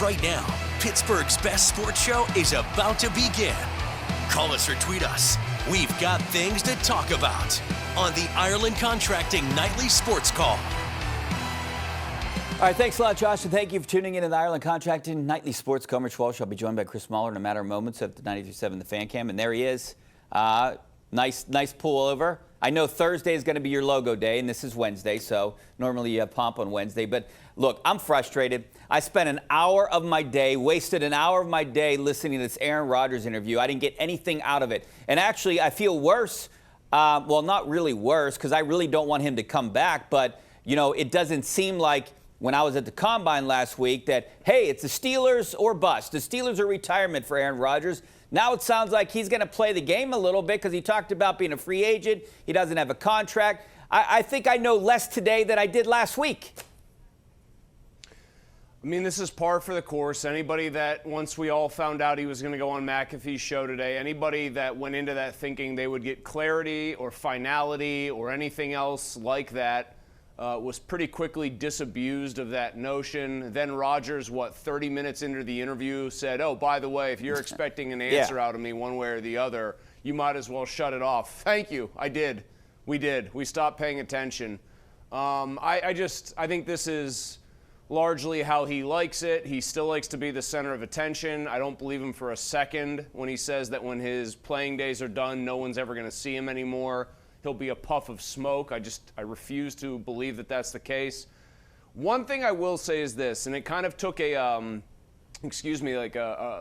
right now. Pittsburgh's best sports show is about to begin. Call us or tweet us. We've got things to talk about on the Ireland Contracting Nightly Sports Call. All right, thanks a lot, Josh, and thank you for tuning in to the Ireland Contracting Nightly Sports Call. Rich Walsh. I'll be joined by Chris Mueller in a matter of moments at the 93.7 The Fan Cam, and there he is. Nice pullover. I know Thursday is going to be your logo day, and this is Wednesday, so normally you have pomp on Wednesday. But look, I'm frustrated. I spent an hour of my day, wasted an hour of my day listening to this Aaron Rodgers interview. I didn't get anything out of it. And actually, I feel worse. Well, not really worse, because I really don't want him to come back. But, you know, it doesn't seem like when I was at the Combine last week that, hey, it's the Steelers or bust. The Steelers or retirement for Aaron Rodgers. Now it sounds like he's going to play the game a little bit because he talked about being a free agent. He doesn't have a contract. I think I know less today than I did last week. I mean, this is par for the course. Anybody that, once we all found out he was going to go on McAfee's show today, anybody that went into that thinking they would get clarity or finality or anything else like that was pretty quickly disabused of that notion. Then Rodgers, 30 minutes into the interview, said, oh, by the way, if you're expecting an answer out of me one way or the other, you might as well shut it off. Thank you. I did. We did. We stopped paying attention. I think this is largely how he likes it. He still likes to be the center of attention. I don't believe him for a second when he says that when his playing days are done, no one's ever going to see him anymore. He'll be a puff of smoke. I refuse to believe that that's the case. One thing I will say is this, and it kind of took a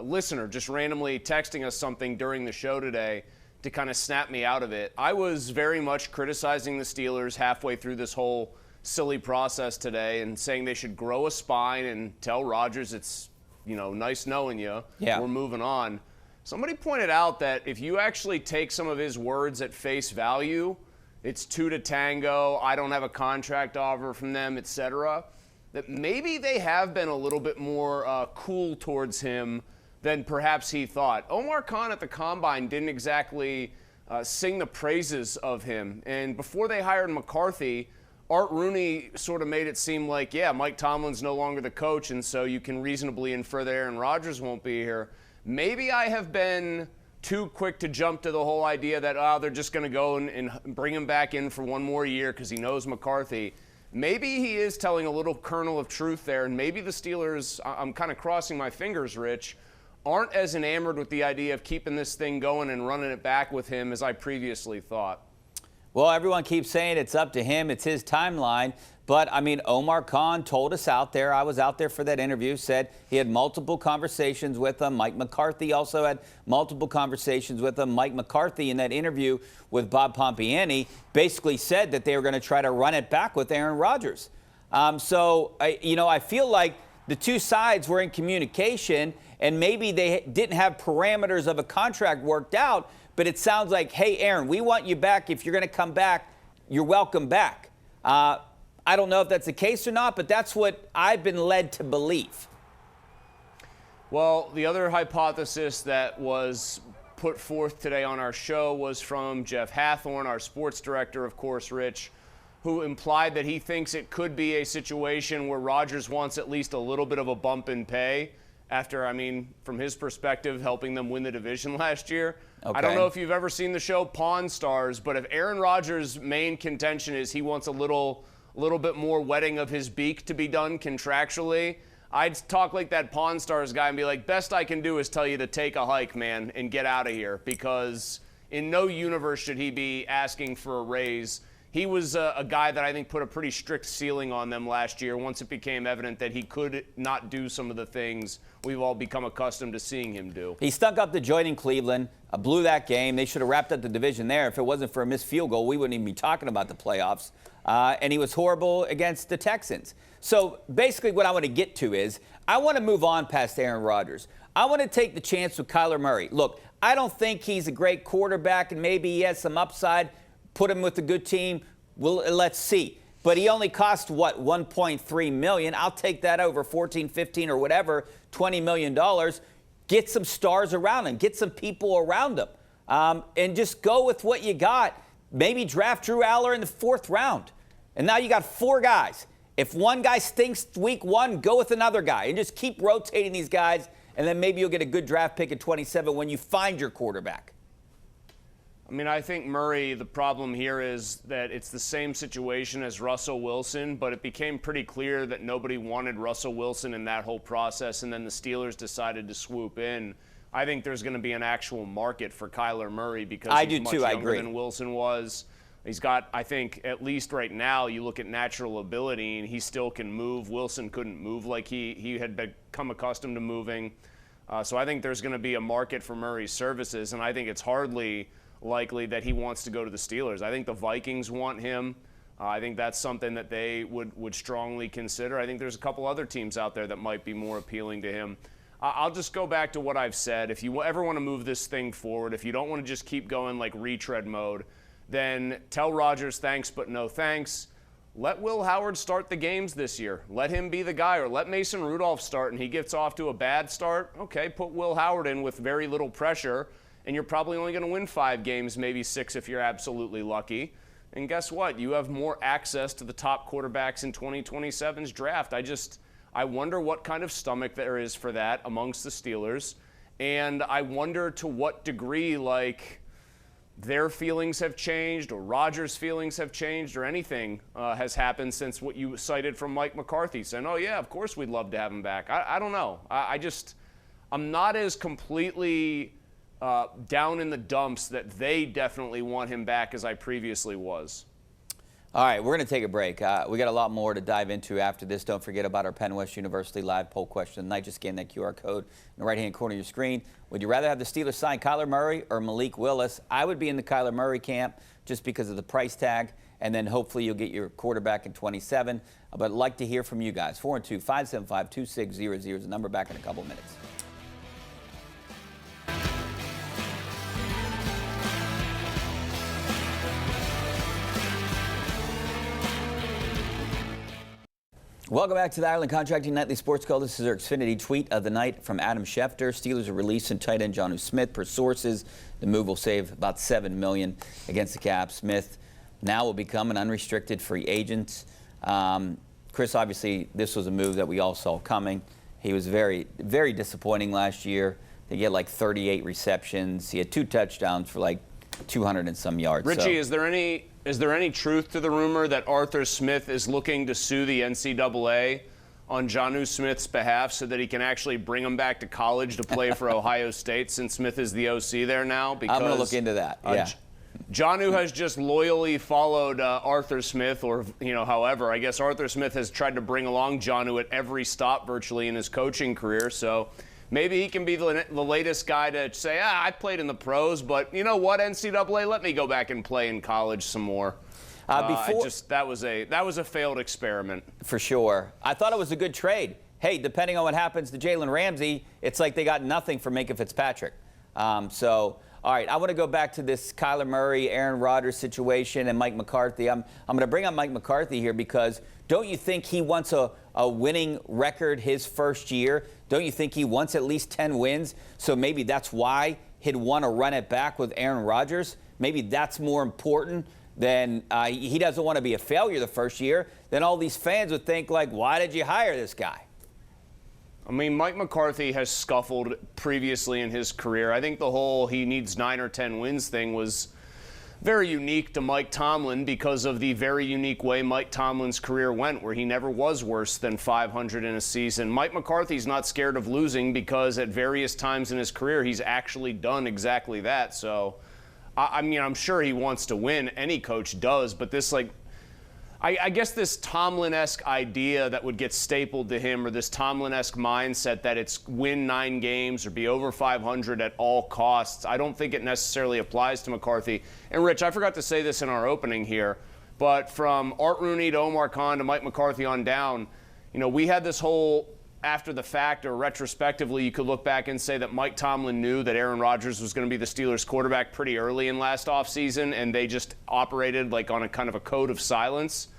listener just randomly texting us something during the show today to kind of snap me out of it. I was very much criticizing the Steelers halfway through this whole silly process today and saying they should grow a spine and tell Rodgers it's, nice knowing you. Yeah. We're moving on. Somebody pointed out that if you actually take some of his words at face value, it's two to tango, I don't have a contract offer from them, etc., that maybe they have been a little bit more cool towards him than perhaps he thought. Omar Khan at the Combine didn't exactly sing the praises of him. And before they hired McCarthy, Art Rooney sort of made it seem like, yeah, Mike Tomlin's no longer the coach, and so you can reasonably infer that Aaron Rodgers won't be here. Maybe I have been too quick to jump to the whole idea that, they're just going to go and bring him back in for one more year because he knows McCarthy. Maybe he is telling a little kernel of truth there, and maybe the Steelers, I'm kind of crossing my fingers, Rich, aren't as enamored with the idea of keeping this thing going and running it back with him as I previously thought. Well, everyone keeps saying it's up to him, it's his timeline. But, Omar Khan told us out there, I was out there for that interview, said he had multiple conversations with him. Mike McCarthy also had multiple conversations with him. Mike McCarthy, in that interview with Bob Pompiani, basically said that they were going to try to run it back with Aaron Rodgers. I feel like the two sides were in communication, and maybe they didn't have parameters of a contract worked out, but it sounds like, hey, Aaron, we want you back. If you're going to come back, you're welcome back. I don't know if that's the case or not, but that's what I've been led to believe. Well, the other hypothesis that was put forth today on our show was from Jeff Hathorn, our sports director, of course, Rich, who implied that he thinks it could be a situation where Rodgers wants at least a little bit of a bump in pay after, from his perspective, helping them win the division last year. Okay. I don't know if you've ever seen the show Pawn Stars, but if Aaron Rodgers' main contention is he wants a little bit more wetting of his beak to be done contractually, I'd talk like that Pawn Stars guy and be like, best I can do is tell you to take a hike, man, and get out of here, because in no universe should he be asking for a raise. He was a guy that I think put a pretty strict ceiling on them last year once it became evident that he could not do some of the things we've all become accustomed to seeing him do. He stunk up the joint in Cleveland, blew that game. They should have wrapped up the division there. If it wasn't for a missed field goal, we wouldn't even be talking about the playoffs. And he was horrible against the Texans. So basically what I want to get to is I want to move on past Aaron Rodgers. I want to take the chance with Kyler Murray. Look, I don't think he's a great quarterback, and maybe he has some upside. Put him with a good team. Let's see. But he only cost, $1.3 million. I'll take that over 14, 15, or whatever, $20 million. Get some stars around him. Get some people around him. And just go with what you got. Maybe draft Drew Aller in the 4th round. And now you got 4 guys. If one guy stinks week 1, go with another guy and just keep rotating these guys, and then maybe you'll get a good draft pick at 27 when you find your quarterback. I mean, I think Murray, the problem here is that it's the same situation as Russell Wilson, but it became pretty clear that nobody wanted Russell Wilson in that whole process, and then the Steelers decided to swoop in. I think there's going to be an actual market for Kyler Murray because he's much younger than Wilson was. He's got, I think, at least right now, you look at natural ability, and he still can move. Wilson couldn't move like he had become accustomed to moving. So I think there's going to be a market for Murray's services, and I think it's hardly likely that he wants to go to the Steelers. I think the Vikings want him. I think that's something that they would strongly consider. I think there's a couple other teams out there that might be more appealing to him. I'll just go back to what I've said. If you ever want to move this thing forward, if you don't want to just keep going like retread mode, then tell Rodgers thanks but no thanks. Let Will Howard start the games this year. Let him be the guy, or let Mason Rudolph start and he gets off to a bad start. Okay, put Will Howard in with very little pressure, and you're probably only going to win 5 games, maybe 6 if you're absolutely lucky. And guess what? You have more access to the top quarterbacks in 2027's draft. I wonder what kind of stomach there is for that amongst the Steelers. And I wonder to what degree, like, their feelings have changed or Rodgers' feelings have changed or anything has happened since what you cited from Mike McCarthy saying, oh, yeah, of course we'd love to have him back. I don't know. I'm not as completely down in the dumps that they definitely want him back as I previously was. All right, we're going to take a break. We got a lot more to dive into after this. Don't forget about our Penn West University live poll question tonight. Just scan that QR code in the right-hand corner of your screen. Would you rather have the Steelers sign Kyler Murray or Malik Willis? I would be in the Kyler Murray camp just because of the price tag, and then hopefully you'll get your quarterback in 27. But I'd like to hear from you guys. 412-575-2600 is the number. Back in a couple minutes. Welcome back to the Ireland Contracting Nightly Sports Call. This is our Xfinity tweet of the night from Adam Schefter. Steelers are releasing tight end Jonnu Smith. Per sources, the move will save about $7 million against the cap. Smith now will become an unrestricted free agent. Chris, obviously, this was a move that we all saw coming. He was very, very disappointing last year. He had like 38 receptions. He had 2 touchdowns for like 200 and some yards. Richie, is there any truth to the rumor that Arthur Smith is looking to sue the NCAA on Jonnu Smith's behalf so that he can actually bring him back to college to play for Ohio State, since Smith is the OC there now? Because I'm going to look into that. Yeah. Jonnu has just loyally followed Arthur Smith, or however. I guess Arthur Smith has tried to bring along Jonnu at every stop virtually in his coaching career. So maybe he can be the latest guy to say, I played in the pros, but you know what, NCAA, let me go back and play in college some more. That was a failed experiment. For sure. I thought it was a good trade. Hey, depending on what happens to Jalen Ramsey, it's like they got nothing for Minka Fitzpatrick. All right, I want to go back to this Kyler Murray, Aaron Rodgers situation and Mike McCarthy. I'm going to bring up Mike McCarthy here because don't you think he wants a winning record his first year? Don't you think he wants at least 10 wins? So maybe that's why he'd want to run it back with Aaron Rodgers. Maybe that's more important than he doesn't want to be a failure the first year. Then all these fans would think, like, why did you hire this guy? I mean, Mike McCarthy has scuffled previously in his career. I think the whole he needs 9 or 10 wins thing was very unique to Mike Tomlin because of the very unique way Mike Tomlin's career went, where he never was worse than 500 in a season. Mike McCarthy's not scared of losing because at various times in his career, he's actually done exactly that. So, I mean, I'm sure he wants to win. Any coach does, but this, like, I guess this Tomlin-esque idea that would get stapled to him, or this Tomlin-esque mindset that it's win 9 games or be over 500 at all costs, I don't think it necessarily applies to McCarthy. And Rich, I forgot to say this in our opening here, but from Art Rooney to Omar Khan to Mike McCarthy on down, we had this whole after the fact or retrospectively, you could look back and say that Mike Tomlin knew that Aaron Rodgers was going to be the Steelers quarterback pretty early in last offseason, and they just operated like on a kind of a code of silence.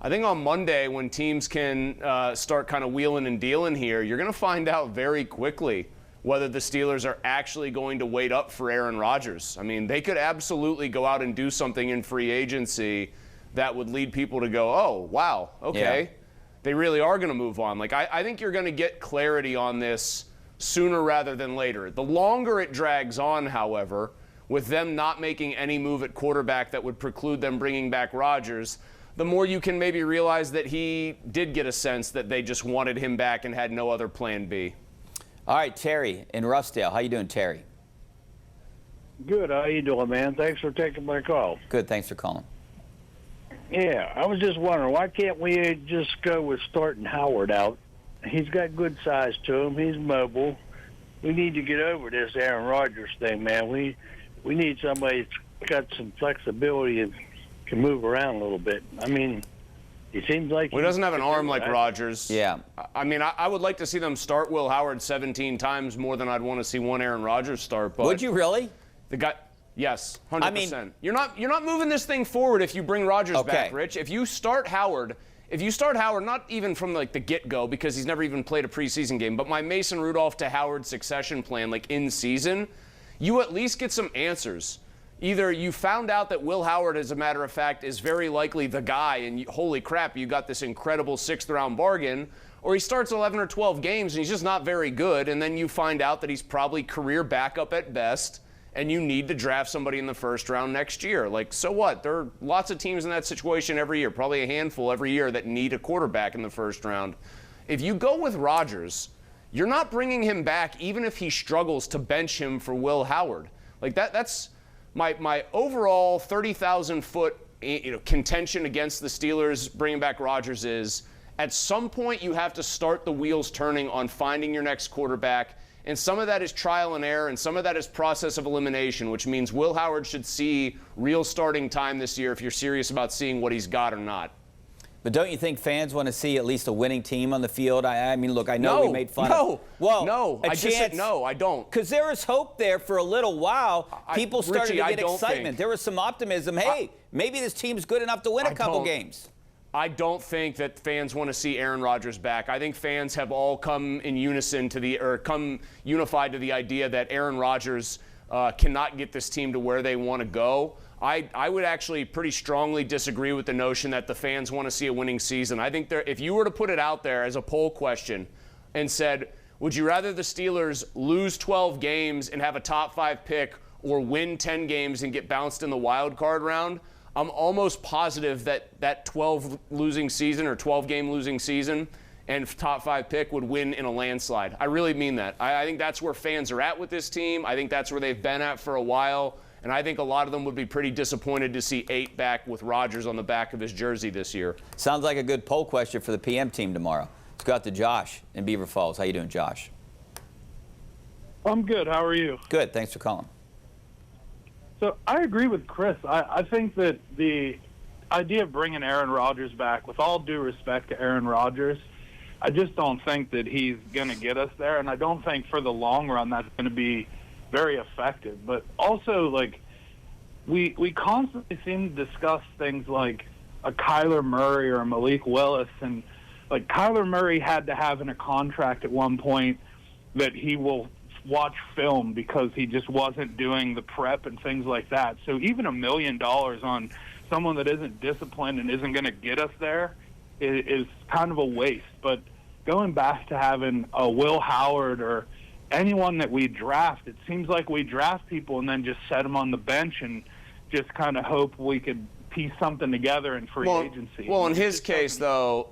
I think on Monday, when teams can start kind of wheeling and dealing here, you're going to find out very quickly whether the Steelers are actually going to wait up for Aaron Rodgers. I mean, they could absolutely go out and do something in free agency that would lead people to go, oh, wow, okay. they really are going to move on. Like, I think you're going to get clarity on this sooner rather than later. The longer it drags on, however, with them not making any move at quarterback that would preclude them bringing back Rodgers, the more you can maybe realize that he did get a sense that they just wanted him back and had no other plan B. All right, Terry in Roughdale. How you doing, Terry? Good. How you doing, man? Thanks for taking my call. Good. Thanks for calling. Yeah, I was just wondering, why can't we just go with starting Howard out? He's got good size to him. He's mobile. We need to get over this Aaron Rodgers thing, man. We need somebody that's got some flexibility and can move around a little bit. I mean, he seems like he doesn't have an arm like Rodgers. Yeah. I mean, I would like to see them start Will Howard 17 times more than I'd want to see one Aaron Rodgers start. But would you really? The guy, yes, 100%. I mean, you're not moving this thing forward if you bring Rodgers back, Rich. If you start Howard, not even from like the get-go because he's never even played a preseason game, but my Mason Rudolph to Howard succession plan, like in season, you at least get some answers. Either you found out that Will Howard, as a matter of fact, is very likely the guy, and holy crap, you got this incredible 6th-round bargain, or he starts 11 or 12 games and he's just not very good, and then you find out that he's probably career backup at best, and you need to draft somebody in the 1st round next year. Like, so what? There are lots of teams in that situation every year, probably a handful every year, that need a quarterback in the 1st round. If you go with Rodgers, you're not bringing him back even if he struggles to bench him for Will Howard. Like, that's my overall 30,000-foot contention against the Steelers bringing back Rodgers is, at some point you have to start the wheels turning on finding your next quarterback. And some of that is trial and error, and some of that is process of elimination, which means Will Howard should see real starting time this year if you're serious about seeing what he's got or not. But don't you think fans want to see at least a winning team on the field? I mean, look, I know we made fun of. No, I just said no, I don't. Because there was hope there for a little while. People started to get excitement. There was some optimism. Hey, maybe this team's good enough to win a couple games. I don't think that fans want to see Aaron Rodgers back. I think fans have all come in unison come unified to the idea that Aaron Rodgers cannot get this team to where they want to go. I would actually pretty strongly disagree with the notion that the fans want to see a winning season. I think if you were to put it out there as a poll question and said, would you rather the Steelers lose 12 games and have a top 5 pick or win 10 games and get bounced in the wild card round? I'm almost positive that 12-game losing season and top 5 pick would win in a landslide. I really mean that. I think that's where fans are at with this team. I think that's where they've been at for a while. And I think a lot of them would be pretty disappointed to see 8 back with Rodgers on the back of his jersey this year. Sounds like a good poll question for the PM team tomorrow. Let's go out to Josh in Beaver Falls. How you doing, Josh? I'm good. How are you? Good. Thanks for calling. So I agree with Chris. I think that the idea of bringing Aaron Rodgers back, with all due respect to Aaron Rodgers, I just don't think that he's going to get us there, and I don't think for the long run that's going to be very effective. But also, like, we constantly seem to discuss things like a Kyler Murray or a Malik Willis, and like Kyler Murray had to have in a contract at one point that he will watch film because he just wasn't doing the prep and things like that. So even $1 million on someone that isn't disciplined and isn't going to get us there is kind of a waste. But going back to having a Will Howard or anyone that we draft, it seems like we draft people and then just set them on the bench and just kind of hope we could piece something together in free agency. Well, in his case, though,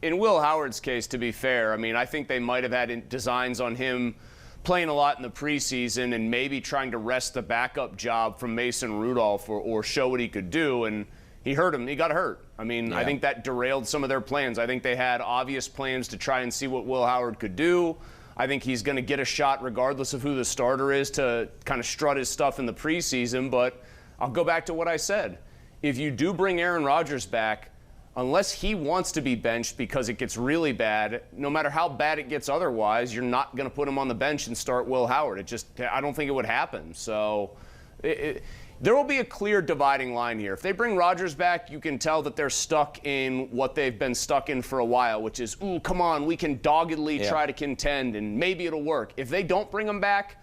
in Will Howard's case, to be fair, I mean, I think they might have had designs on him playing a lot in the preseason and maybe trying to wrest the backup job from Mason Rudolph or show what he could do, and he hurt him. He got hurt. I mean, I think that derailed some of their plans. I think they had obvious plans to try and see what Will Howard could do. I think he's going to get a shot regardless of who the starter is to kind of strut his stuff in the preseason, but I'll go back to what I said. If you do bring Aaron Rodgers back, unless he wants to be benched because it gets really bad, no matter how bad it gets otherwise, you're not going to put him on the bench and start Will Howard. I don't think it would happen. So there will be a clear dividing line here. If they bring Rodgers back, you can tell that they're stuck in what they've been stuck in for a while, which is, ooh, come on, we can doggedly try to contend and maybe it'll work. If they don't bring him back,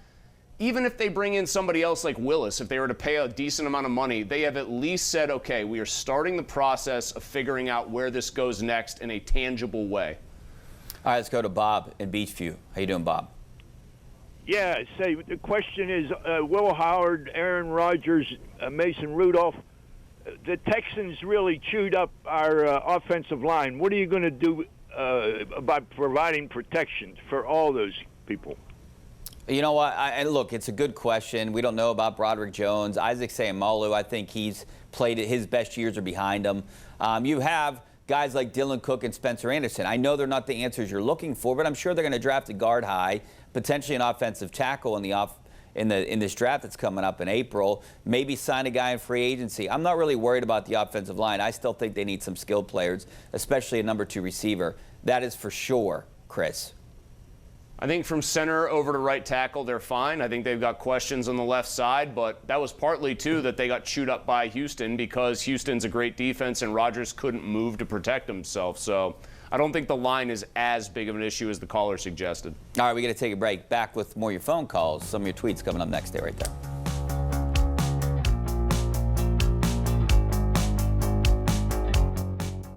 even if they bring in somebody else like Willis, if they were to pay a decent amount of money, they have at least said, okay, we are starting the process of figuring out where this goes next in a tangible way. All right, let's go to Bob in Beachview. How you doing, Bob? Yeah, say the question is Will Howard, Aaron Rodgers, Mason Rudolph. The Texans really chewed up our offensive line. What are you going to do about providing protection for all those people? You know what? Look, it's a good question. We don't know about Broderick Jones. Isaac Seumalo, I think he's played it. His best years are behind him. You have guys like Dylan Cook and Spencer Anderson. I know they're not the answers you're looking for, but I'm sure they're going to draft a guard high, potentially an offensive tackle in this draft that's coming up in April. Maybe sign a guy in free agency. I'm not really worried about the offensive line. I still think they need some skilled players, especially a number 2 receiver. That is for sure, Chris. I think from center over to right tackle, they're fine. I think they've got questions on the left side, but that was partly, too, that they got chewed up by Houston because Houston's a great defense and Rodgers couldn't move to protect himself. So I don't think the line is as big of an issue as the caller suggested. All right, we got to take a break. Back with more of your phone calls. Some of your tweets coming up next. Stay right there.